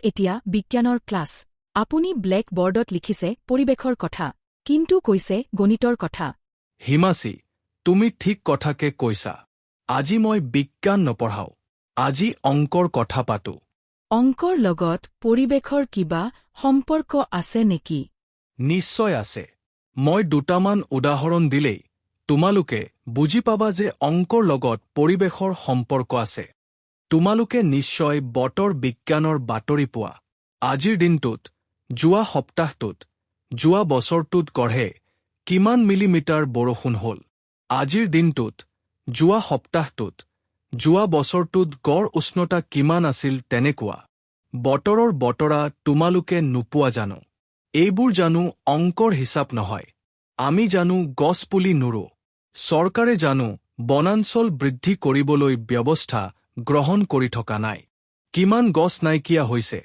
এতিয়া বিজ্ঞানৰ ক্লাছ। আপুনি ব্লেক বৰ্ডত লিখিছে পৰিৱেশৰ কথা, কিন্তু কৈছে গণিতৰ কথা। হিমাচী, তুমি ঠিক কথাকে কৈছা। আজি মই বিজ্ঞান নপঢ়াও। আজি অংকৰ কথা পাতো। অংকৰ লগত পৰিৱেশৰ কিবা সম্পৰ্ক আছে নেকি? নিশ্চয় আছে। মই দুটামান উদাহৰণ দিলেই তোমালোকে বুজি পাবা যে অংকৰ লগত পৰিৱেশৰ সম্পৰ্ক আছে। তোমালোকে নিশ্চয় বতৰ বিজ্ঞানৰ বাতৰি পোৱা। আজিৰ দিনটোত, যোৱা সপ্তাহটোত, যোৱা বছৰটোত গড়ে কিমান মিলিমিটাৰ বৰষুণ হ'ল। আজিৰ দিনটোত, যোৱা সপ্তাহটোত, যোৱা বছৰটোত গড় উষ্ণতা কিমান আছিল তেনেকুৱা। বতৰৰ বতৰা তোমালোকে নোপোৱা জানো? এইবোৰ জানো অংকৰ হিচাপ নহয়। আমি জানো গছপুলি নুৰো। চৰকাৰে জানো বনাঞ্চল বৃদ্ধি কৰিবলৈ ব্যৱস্থা গ্ৰহণ কৰি থকা নাই। কিমান গছ নাইকিয়া হৈছে,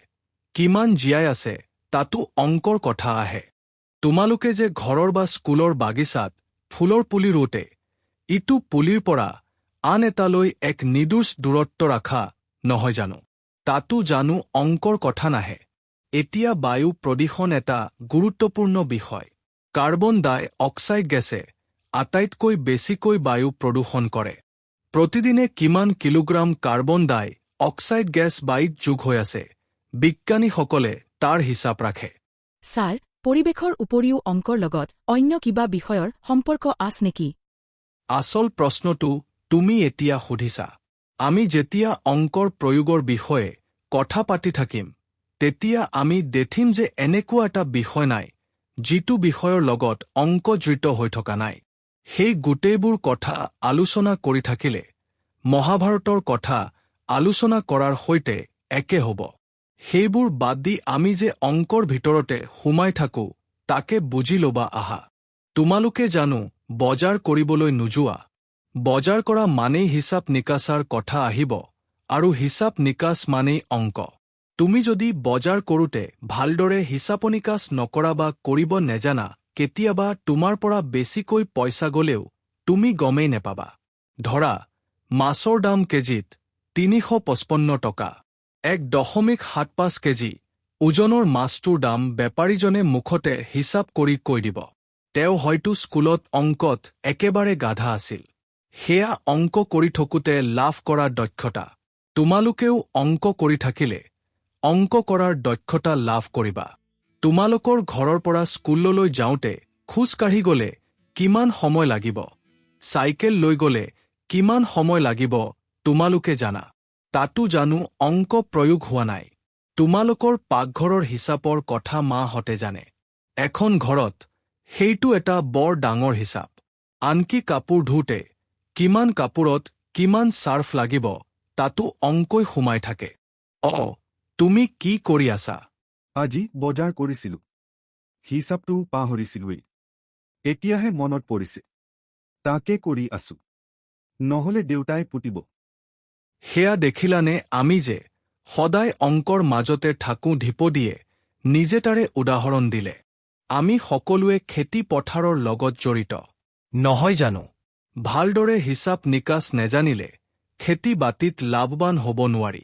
কিমান জীয়াই আছে, তাতো অংকৰ কথা আহে। তোমালোকে যে ঘৰৰ বা স্কুলৰ বাগিচাত ফুলৰ পুলি ৰোতে, ইটো পুলিৰ পৰা আন এটালৈ এক নিৰ্দিষ্ট দূৰত্ব ৰাখা নহয় জানো? তাতো জানো অংকৰ কথা নাহে। এতিয়া বায়ু প্ৰদূষণ এটা গুৰুত্বপূৰ্ণ বিষয়। কাৰ্বন ডাই অক্সাইড গেছে আটাইতকৈ বেছিকৈ বায়ু প্ৰদূষণ কৰে। প্ৰতিদিনে কিমান কিলোগ্ৰাম কাৰ্বন ডাই অক্সাইড গেছ বায়ুত যোগ হৈ আছে, বিজ্ঞানীসকলে তাৰ হিচাপ ৰাখে। ছাৰ, পৰিৱেশৰ উপৰিও অংকৰ লগত অন্য কিবা বিষয়ৰ সম্পৰ্ক আছে নেকি? আচল প্ৰশ্নটো তুমি এতিয়া সুধিছা। আমি যেতিয়া অংকৰ প্ৰয়োগৰ বিষয়ে কথা পাতি থাকিম, তেতিয়া আমি দেখিম যে এনেকুৱা এটা বিষয় নাই যিটো বিষয়ৰ লগত অংক জড়িত হৈ থকা নাই। সেই গোটেইবোৰ কথা আলোচনা কৰি থাকিলে মহাভাৰতৰ কথা আলোচনা কৰাৰ সৈতে একে হ'ব। সেইবোৰ বাদ দি আমি যে অংকৰ ভিতৰতে সোমাই থাকো তাকে বুজি ল'বা আহা। তোমালোকে জানো বজাৰ কৰিবলৈ নোযোৱা। বজাৰ কৰা মানেই হিচাপ নিকাচৰ কথা আহিব, আৰু হিচাপ নিকাচ মানেই অংক। তুমি যদি বজাৰ কৰোঁতে ভালদৰে হিচাপ নিকাচ নকৰা বা কৰিব নেজানা, কেতিয়াবা তোমাৰ পৰা বেছিকৈ পইচা গ'লেও তুমি গমেই নেপাবা। ধৰা, মাছৰ দাম কেজিত ৩৫৫ টকা। ১.৭৫ কেজি ওজনৰ মাছটোৰ দাম বেপাৰীজনে মুখতে হিচাপ কৰি কৈ দিব। তেওঁ হয়তো স্কুলত অংকত একেবাৰে গাধা আছিল। সেয়া অংক কৰি থাকোঁতে লাভ কৰা দক্ষতা। তোমালোকেও অংক কৰি থাকিলে অংক কৰাৰ দক্ষতা লাভ কৰিবা। তোমালোকৰ ঘৰৰ পৰা স্কুললৈ যাওঁতে খোজ কাঢ়ি গ'লে কিমান সময় লাগিব, চাইকেল লৈ গ'লে কিমান সময় লাগিব তোমালোকে জানা। তাতো জানো অংক প্ৰয়োগ হোৱা নাই। তোমালোকৰ পাকঘৰৰ হিচাপৰ কথা মাহঁতে জানে। এখন ঘৰত সেইটো এটা বৰ ডাঙৰ হিচাপ। আনকি কাপোৰ ধুওঁতে কিমান কাপোৰত কিমান চাৰ্ফ লাগিব তাতো অংকই সোমাই থাকে। তুমি কি কৰি আছা? আজি বজাৰ কৰিছিলোঁ। হিচাপটো পাহৰিছিলোৱেই। এতিয়াহে মনত পৰিছে। তাকে কৰি আছো। নহ'লে দেউতাই পুতিব। সেয়া দেখিলানে আমি যে সদায় অংকৰ মাজতে থাকোঁ ধিপদিয়ে নিজে তাৰে উদাহৰণ দিলে। আমি সকলোৱে খেতি পথাৰৰ লগত জড়িত। নহয় জানো? ভালদৰে হিচাপ নিকাচ নেজানিলে খেতি বাতিত লাভৱান হ'ব নোৱাৰি।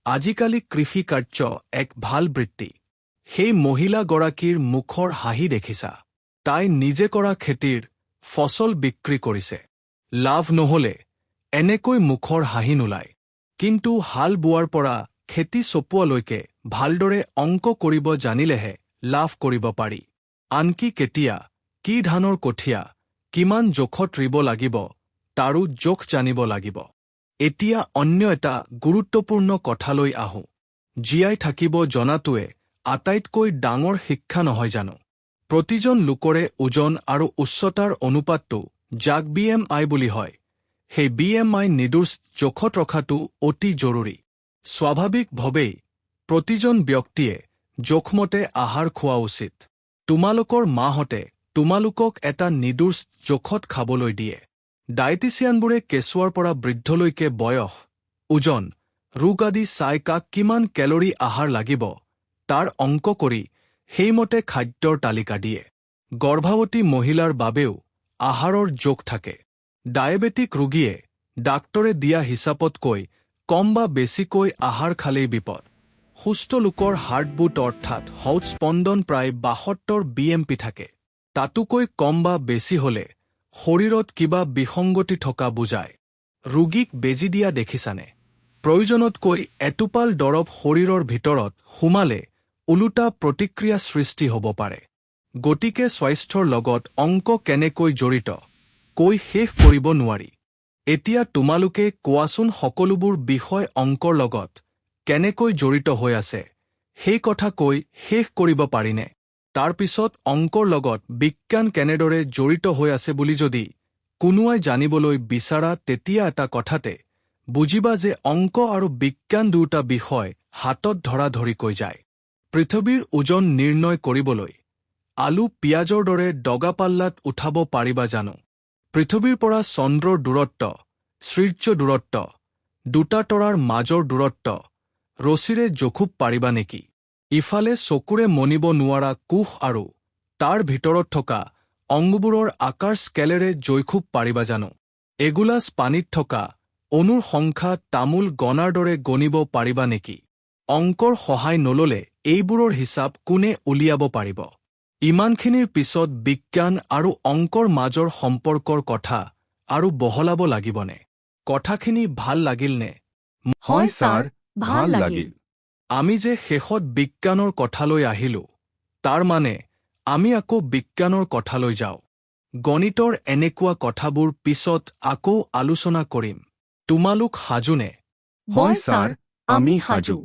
আজিকালি কৃষি কাৰ্য এক ভাল বৃত্তি। সেই মহিলাগৰাকীৰ মুখৰ হাঁহি দেখিছা? তাই নিজে কৰা খেতিৰ ফচল বিক্ৰী কৰিছে। লাভ নহ'লে এনেকৈ মুখৰ হাঁহি নোলায়। কিন্তু হাল বোৱাৰ পৰা খেতি চপোৱালৈকে ভালদৰে অংক কৰিব জানিলেহে লাভ কৰিব পাৰি। আনকি কেতিয়া, কি ধানৰ কঠীয়া, কিমান জোখত ৰুব লাগিব তাৰো জোখ জানিব লাগিব। এতিয়া অন্য এটা গুৰুত্বপূৰ্ণ কথালৈ আহোঁ। জীয়াই থাকিব জনাটোৱে আটাইতকৈ ডাঙৰ শিক্ষা নহয় জানো? প্ৰতিজন লোকৰে ওজন আৰু উচ্চতাৰ অনুপাতটো যাক BMI বুলি হয়, সেই BMI নিৰ্দিষ্ট জোখত ৰখাটো অতি জৰুৰী। স্বাভাৱিকভাৱেই প্ৰতিজন ব্যক্তিয়ে জোখমতে আহাৰ খোৱা উচিত। তোমালোকৰ মাহঁতে তোমালোকক এটা নিৰ্দিষ্ট জোখত খাবলৈ দিয়ে। ডায়েটিচিয়ানবোৰে কেঁচুৱাৰ পৰা বৃদ্ধলৈকে বয়স, ওজন, ৰোগ আদি চাই কাক কিমান কেলৰি আহাৰ লাগিব তাৰ অংক কৰি সেইমতে খাদ্যৰ তালিকা দিয়ে। গৰ্ভৱতী মহিলাৰ বাবেও আহাৰৰ জোখ থাকে। ডায়েবেটিক ৰোগীয়ে ডাক্তৰে দিয়া হিচাপতকৈ কম বা বেছিকৈ আহাৰ খালেই বিপদ। সুস্থ লোকৰ হাৰ্টবুট অৰ্থাৎ হৃদ স্পন্দন প্ৰায় ৭২ BMP থাকে। তাতোকৈ কম বা বেছি হ'লে শৰীৰত কিবা বিসংগতি থকা বুজায়। ৰোগীক বেজী দিয়া দেখিছানে? প্ৰয়োজনতকৈ এটোপাল দৰৱ শৰীৰৰ ভিতৰত সোমালে ওলোটা প্ৰতিক্ৰিয়া সৃষ্টি হ'ব পাৰে। গতিকে স্বাস্থ্যৰ লগত অংক কেনেকৈ জড়িত কৈ শেষ কৰিব নোৱাৰি। এতিয়া তোমালোকে কোৱাচোন সকলোবোৰ বিষয় অংকৰ লগত কেনেকৈ জড়িত হৈ আছে সেই কথা কৈ শেষ কৰিব পাৰিনে? তাৰ পিছত অংকৰ লগত বিজ্ঞান কেনেদৰে জড়িত হৈ আছে বুলি যদি কোনোৱাই জানিবলৈ বিচাৰা তেতিয়া এটা কথাতে বুজিবা যে অংক আৰু বিজ্ঞান দুটা বিষয় হাতত ধৰা-ধৰিকৈ যায়। পৃথিৱীৰ ওজন নিৰ্ণয় কৰিবলৈ আলু পিয়াজৰ দৰে ডগাপাল্লাত উঠাব পাৰিবা জানো? পৃথিৱীৰ পৰা চন্দ্ৰৰ দূৰত্ব, সূৰ্য দূৰত্ব, দুটা তৰাৰ মাজৰ দূৰত্ব ৰছীৰে জোখিব পাৰিবা নেকি? ইফালে চকুৰে মনিব নোৱাৰা কোষ আৰু তাৰ ভিতৰত থকা অংগবোৰৰ আকাৰ স্কেলেৰে জোখিব পাৰিবা জানো? এগিলাচ পানীত থকা অণুৰ সংখ্যা তামোল গণাৰ দৰে গণিব পাৰিবা নেকি? অংকৰ সহায় নললে এইবোৰৰ হিচাপ কোনে উলিয়াব পাৰিব? ইমানখিনিৰ পিছত বিজ্ঞান আৰু অংকৰ মাজৰ সম্পৰ্কৰ কথা আৰু বহলাব লাগিবনে? কথাখিনি ভাল লাগিলনে? হয় ছাৰ, ভাল লাগিল। আমি যে শেষত বিজ্ঞানৰ কথালৈ আহিলো, তাৰ মানে আমি আকৌ বিজ্ঞানৰ কথালৈ যাওঁ। গণিতৰ এনেকুৱা কথাবোৰ পিছত আকৌ আলোচনা কৰিম। তোমালোক সাজুনে? হয় ছাৰ, আমি সাজু।